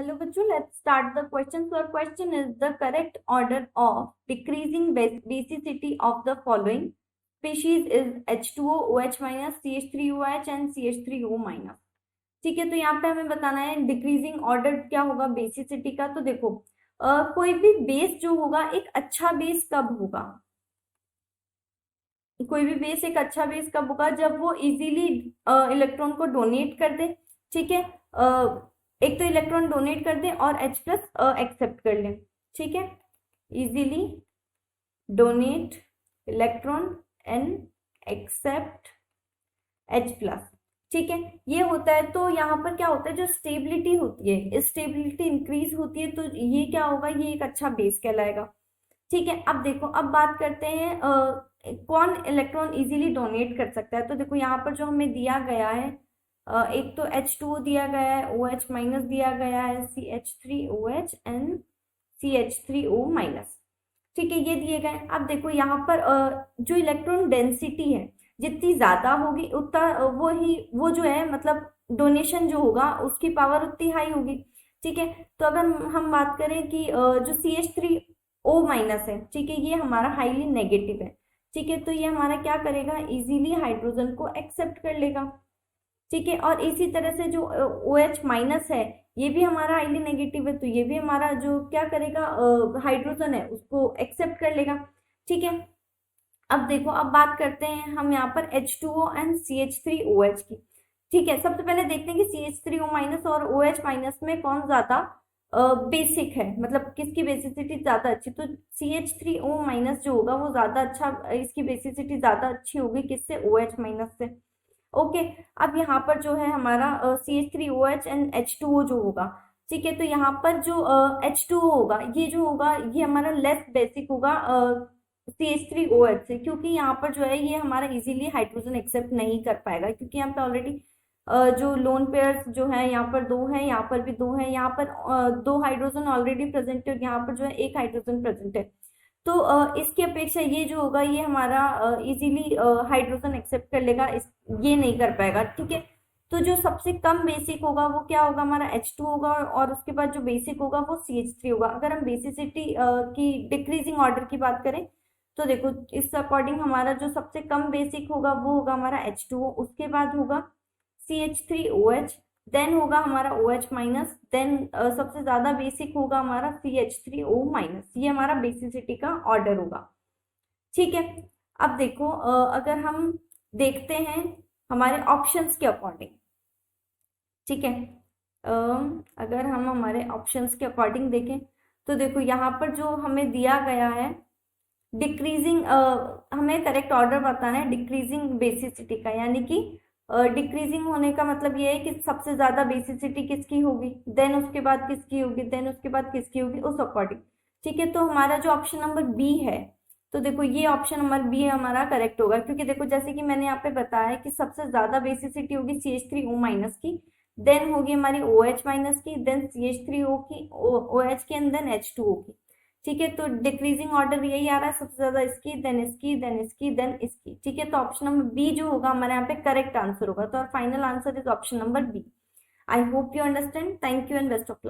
Hello bachcho, let's start the question. So our question is the correct order of decreasing basicity of the following species is H2O, OH minus, CH3OH and CH3O minus. ठीक है, तो यहाँ पे हमें बताना है decreasing order क्या होगा बेसिसिटी का। तो देखो कोई भी बेस जो होगा एक अच्छा बेस कब होगा, कोई भी बेस एक अच्छा बेस कब होगा जब वो इजीली इलेक्ट्रॉन को डोनेट कर दे। ठीक है, एक तो इलेक्ट्रॉन डोनेट कर दे और H प्लस एक्सेप्ट कर ले। ठीक है, easily donate electron and accept H plus. ठीक है, ये होता है। तो यहाँ पर क्या होता है, जो स्टेबिलिटी होती है, स्टेबिलिटी इंक्रीज होती है, तो ये क्या होगा, ये एक अच्छा बेस कहलाएगा। ठीक है, अब देखो, अब बात करते हैं कौन इलेक्ट्रॉन इजीली डोनेट कर सकता है। तो देखो यहाँ पर जो हमें दिया गया है, एक तो H2O दिया गया है, OH माइनस दिया गया है, CH3OH एंड CH3O माइनस। ठीक है, ये दिए गए। अब देखो यहाँ पर जो इलेक्ट्रॉन डेंसिटी है जितनी ज्यादा होगी उतना वो जो है मतलब डोनेशन जो होगा उसकी पावर उतनी हाई होगी। ठीक है, तो अगर हम बात करें कि जो CH3O माइनस है, ठीक है, ये हमारा हाईली नेगेटिव है। ठीक है, तो ये हमारा क्या करेगा, इजीली हाइड्रोजन को एक्सेप्ट कर लेगा। ठीक है, और इसी तरह से जो OH माइनस है ये भी हमारा हाईली नेगेटिव है, तो ये भी हमारा जो क्या करेगा, हाइड्रोजन है उसको एक्सेप्ट कर लेगा। ठीक है, अब देखो, अब बात करते हैं हम यहाँ पर H2O एंड CH3OH की। ठीक है, सबसे पहले देखते हैं कि CH3O माइनस और OH माइनस में कौन ज्यादा बेसिक है, मतलब किसकी बेसिसिटी ज्यादा अच्छी। तो CH3O माइनस जो होगा वो ज्यादा अच्छा, इसकी बेसिसिटी ज्यादा अच्छी होगी किससे, OH माइनस से। ओके, अब यहाँ पर जो है हमारा CH3OH एंड H2O जो होगा, ठीक है, तो यहाँ पर जो H2O होगा ये जो होगा ये हमारा लेस बेसिक होगा CH3OH से, क्योंकि यहाँ पर जो है ये हमारा इजीली हाइड्रोजन एक्सेप्ट नहीं कर पाएगा, क्योंकि यहाँ पे ऑलरेडी जो लोन पेयर्स जो है यहाँ पर दो है, यहाँ पर भी दो है, यहाँ पर दो हाइड्रोजन ऑलरेडी प्रेजेंट है और यहाँ पर जो है एक हाइड्रोजन प्रेजेंट है। तो इसकी अपेक्षा ये जो होगा ये हमारा इजीली हाइड्रोजन एक्सेप्ट कर लेगा, ये नहीं कर पाएगा। ठीक है, तो जो सबसे कम बेसिक होगा वो क्या होगा, हमारा H2 होगा, और उसके बाद जो बेसिक होगा वो CH3 होगा। अगर हम बेसिसिटी की डिक्रीजिंग ऑर्डर की बात करें तो देखो इस अकॉर्डिंग हमारा जो सबसे कम बेसिक होगा वो होगा हमारा H2O, उसके बाद होगा CH3OH, देन होगा हमारा OH माइनस, देन सबसे ज्यादा बेसिक होगा हमारा CH3O माइनस। ये हमारा बेसिसिटी का ऑर्डर होगा। ठीक है, अब देखो अगर हम देखते हैं हमारे ऑप्शंस के अकॉर्डिंग। ठीक है, अगर हम हमारे ऑप्शंस के अकॉर्डिंग देखें तो देखो यहाँ पर जो हमें दिया गया है डिक्रीजिंग, हमें करेक्ट ऑर्डर बताना है डिक्रीजिंग बेसिसिटी का, यानी कि डिक्रीजिंग होने का मतलब ये है कि सबसे ज्यादा बेसिसिटी किसकी होगी, देन उसके बाद किसकी होगी, देन उसके बाद किसकी होगी, उस अकॉर्डिंग। ठीक है, तो हमारा जो ऑप्शन नंबर बी है, तो देखो ये ऑप्शन नंबर बी हमारा करेक्ट होगा, क्योंकि देखो जैसे कि मैंने यहाँ पे बताया कि सबसे ज्यादा बेसिसिटी होगी CH3O माइनस की, देन होगी हमारी OH माइनस की, देन CH3O की, OH की, एंड देन H2O की। ठीक है, तो डिक्रीजिंग ऑर्डर यही आ रहा है, सबसे ज्यादा इसकी, देन इसकी, देन इसकी, देन इसकी। ठीक है, तो ऑप्शन नंबर बी जो होगा हमारे यहाँ पे करेक्ट आंसर होगा। तो और final answer is option number B. I hope you understand. Thank you and best of luck.